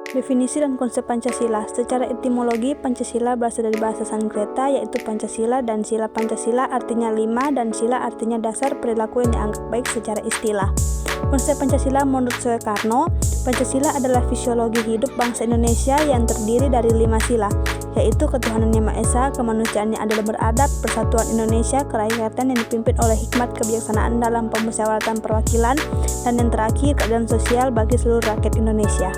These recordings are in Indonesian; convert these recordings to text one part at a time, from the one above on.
Definisi dan konsep Pancasila. Secara etimologi, Pancasila berasal dari bahasa Sanskerta yaitu Pancasila, dan sila Pancasila artinya 5 dan sila artinya dasar perilaku yang dianggap baik secara istilah. Konsep Pancasila menurut Soekarno, Pancasila adalah fisiologi hidup bangsa Indonesia yang terdiri dari 5 sila, yaitu ketuhanan Yang Maha Esa, kemanusiaan yang adil beradab, persatuan Indonesia, kerakyatan yang dipimpin oleh hikmat kebijaksanaan dalam pemusyawaratan perwakilan, dan yang terakhir keadilan sosial bagi seluruh rakyat Indonesia.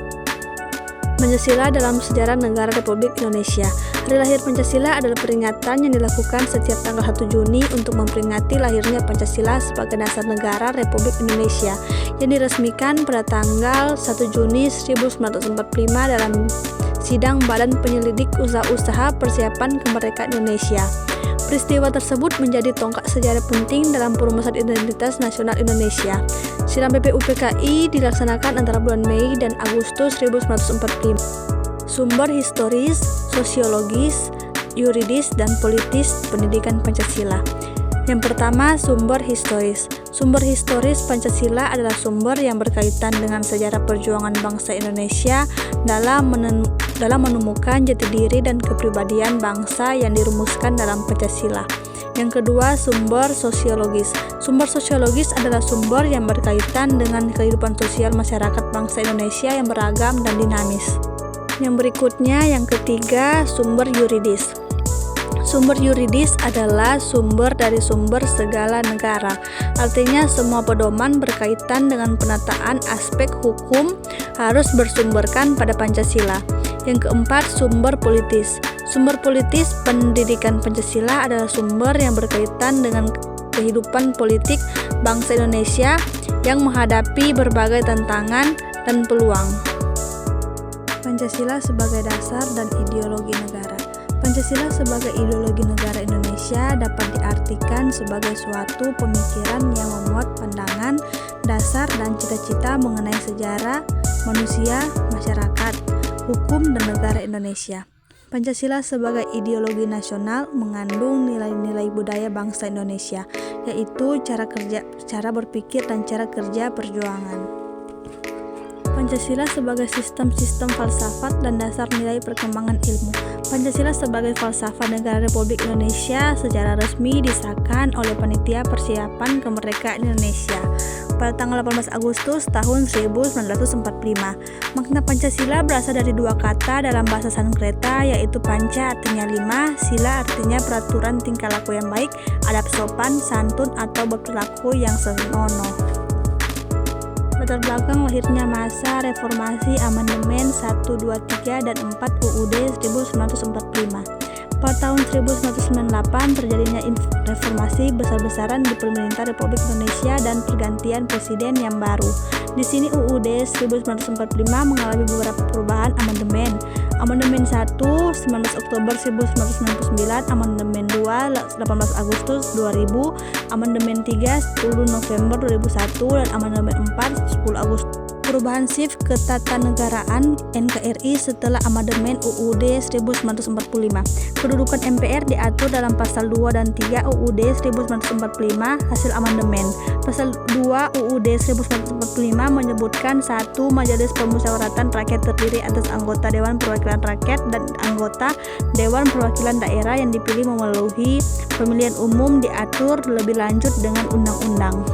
Pancasila dalam sejarah negara Republik Indonesia. Hari lahir Pancasila adalah peringatan yang dilakukan setiap tanggal 1 Juni untuk memperingati lahirnya Pancasila sebagai dasar negara Republik Indonesia yang diresmikan pada tanggal 1 Juni 1945 dalam sidang Badan Penyelidik Usaha-Usaha Persiapan Kemerdekaan Indonesia. Peristiwa tersebut menjadi tonggak sejarah penting dalam perumusan identitas nasional Indonesia. Sidang BPUPKI dilaksanakan antara bulan Mei dan Agustus 1945. Sumber historis, sosiologis, yuridis, dan politis pendidikan Pancasila. Yang pertama, sumber historis. Sumber historis Pancasila adalah sumber yang berkaitan dengan sejarah perjuangan bangsa Indonesia dalam menemukan jati diri dan kepribadian bangsa yang dirumuskan dalam Pancasila. Yang kedua, sumber sosiologis. Sumber sosiologis adalah sumber yang berkaitan dengan kehidupan sosial masyarakat bangsa Indonesia yang beragam dan dinamis. Yang berikutnya, yang ketiga, sumber yuridis. Sumber yuridis adalah sumber dari sumber segala negara. Artinya semua pedoman berkaitan dengan penataan aspek hukum harus bersumberkan pada Pancasila. Yang keempat, sumber politis. Sumber politis pendidikan Pancasila adalah sumber yang berkaitan dengan kehidupan politik bangsa Indonesia yang menghadapi berbagai tantangan dan peluang. Pancasila sebagai dasar dan ideologi negara. Pancasila sebagai ideologi negara Indonesia dapat diartikan sebagai suatu pemikiran yang memuat pandangan, dasar, dan cita-cita mengenai sejarah, manusia, masyarakat, hukum, dan negara Indonesia. Pancasila sebagai ideologi nasional mengandung nilai-nilai budaya bangsa Indonesia, yaitu cara berpikir dan cara kerja perjuangan. Pancasila sebagai sistem falsafat dan dasar nilai perkembangan ilmu. Pancasila sebagai falsafah negara Republik Indonesia secara resmi disahkan oleh Panitia Persiapan Kemerdekaan Indonesia pada tanggal 18 Agustus tahun 1945. Makna Pancasila berasal dari dua kata dalam bahasa Sanskerta, yaitu panca artinya 5, sila artinya peraturan tingkah laku yang baik, adab sopan, santun, atau berperilaku yang senonoh. Latar belakang lahirnya masa reformasi amandemen 1, 2, 3, dan 4 UUD 1945. Pada tahun 1998 terjadinya reformasi besar-besaran di pemerintah Republik Indonesia dan pergantian presiden yang baru. Di sini UUD 1945 mengalami beberapa perubahan amandemen. Amandemen 1, 19 Oktober 1999, Amandemen 2, 18 Agustus 2000, Amandemen 3, 10 November 2001, dan Amandemen 4, 10 Agustus. Perubahan SIF Ketatanegaraan NKRI setelah Amandemen UUD 1945. Kedudukan MPR diatur dalam Pasal 2 dan 3 UUD 1945 hasil amandemen. Pasal 2 UUD 1945 menyebutkan 1. Majelis Pemusyawaratan Rakyat terdiri atas anggota Dewan Perwakilan Rakyat dan anggota Dewan Perwakilan Daerah yang dipilih melalui pemilihan umum diatur lebih lanjut dengan undang-undang.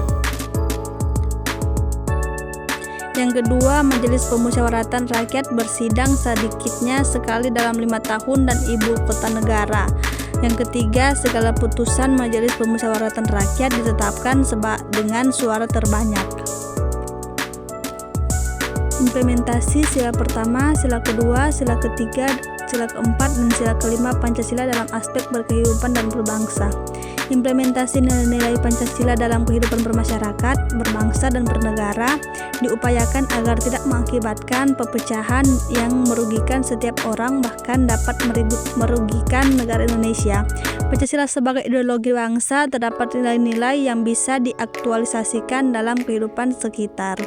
Yang kedua, Majelis Pemusyawaratan Rakyat bersidang sedikitnya sekali dalam 5 tahun dan ibu kota negara. Yang ketiga, segala putusan Majelis Pemusyawaratan Rakyat ditetapkan dengan suara terbanyak. Implementasi sila pertama, sila kedua, sila ketiga, sila keempat, dan sila kelima Pancasila dalam aspek berkehidupan dan berbangsa. Implementasi nilai-nilai Pancasila dalam kehidupan bermasyarakat, berbangsa, dan bernegara diupayakan agar tidak mengakibatkan perpecahan yang merugikan setiap orang, bahkan dapat merugikan negara Indonesia. Pancasila sebagai ideologi bangsa terdapat nilai-nilai yang bisa diaktualisasikan dalam kehidupan sekitar.